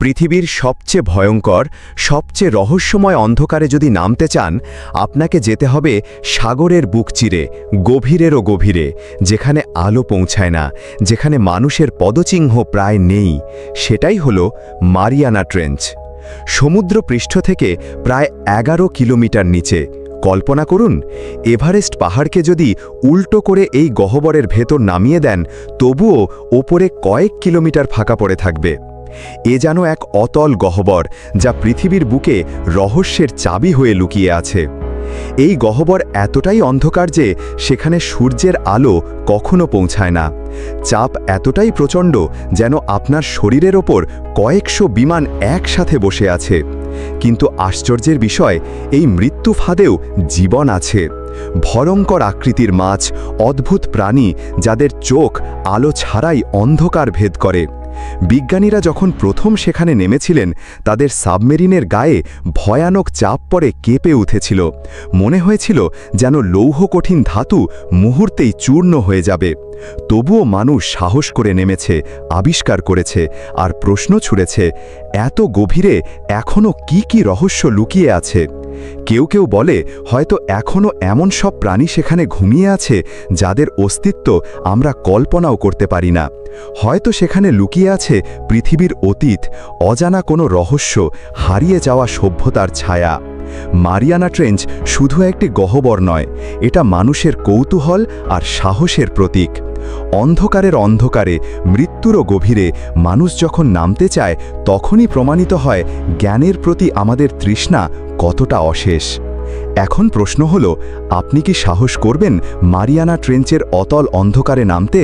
পৃথিবীর সবচেয়ে ভয়ঙ্কর, সবচেয়ে রহস্যময় অন্ধকারে যদি নামতে চান, আপনাকে যেতে হবে সাগরের বুক চিরে, গভীরেরও গভীরে, যেখানে আলো পৌঁছায় না, যেখানে মানুষের পদচিহ্ন প্রায় নেই। সেটাই হলো মারিয়ানা ট্রেঞ্চ। সমুদ্র পৃষ্ঠ থেকে প্রায় 11 কিলোমিটার নিচে। কল্পনা করুন, এভারেস্ট পাহাড়কে যদি উল্টো করে এই গহ্বরের ভেতর নামিয়ে দেন, তবুও ওপরে কয়েক কিলোমিটার ফাঁকা পড়ে থাকবে। এ যেন এক অতল গহ্বর, যা পৃথিবীর বুকে রহস্যের চাবি হয়ে লুকিয়ে আছে। এই গহ্বর এতটাই অন্ধকার যে সেখানে সূর্যের আলো কখনো পৌঁছায় না। চাপ এতটাই প্রচণ্ড যেন আপনার শরীরের ওপর কয়েকশো বিমান একসাথে বসে আছে। কিন্তু আশ্চর্যের বিষয়, এই মৃত্যু ফাঁদেও জীবন আছে। ভয়ঙ্কর আকৃতির মাছ, অদ্ভুত প্রাণী, যাদের চোখ আলো ছাড়াই অন্ধকার ভেদ করে। বিজ্ঞানীরা যখন প্রথম সেখানে নেমেছিলেন, তাদের সাবমেরিনের গায়ে ভয়ানক চাপ পড়ে কেঁপে উঠেছিল। মনে হয়েছিল যেন লৌহকঠিন ধাতু মুহূর্তেই চূর্ণ হয়ে যাবে। তবুও মানুষ সাহস করে নেমেছে, আবিষ্কার করেছে, আর প্রশ্ন ছুড়েছে, এত গভীরে এখনও কি কি রহস্য লুকিয়ে আছে। কেউ কেউ বলে, হয়তো এখনও এমন সব প্রাণী সেখানে ঘুমিয়ে আছে যাদের অস্তিত্ব আমরা কল্পনাও করতে পারি না। হয়তো সেখানে লুকিয়ে আছে পৃথিবীর অতীত, অজানা কোনো রহস্য, হারিয়ে যাওয়া সভ্যতার ছায়া। মারিয়ানা ট্রেঞ্চ শুধু একটি গহ্বর নয়, এটা মানুষের কৌতূহল আর সাহসের প্রতীক। অন্ধকারের অন্ধকারে, মৃত্যুরও গভীরে মানুষ যখন নামতে চায়, তখনই প্রমাণিত হয় জ্ঞানের প্রতি আমাদের তৃষ্ণা কতটা অশেষ। এখন প্রশ্ন হলো, আপনি কি সাহস করবেন মারিয়ানা ট্রেঞ্চের অতল অন্ধকারে নামতে?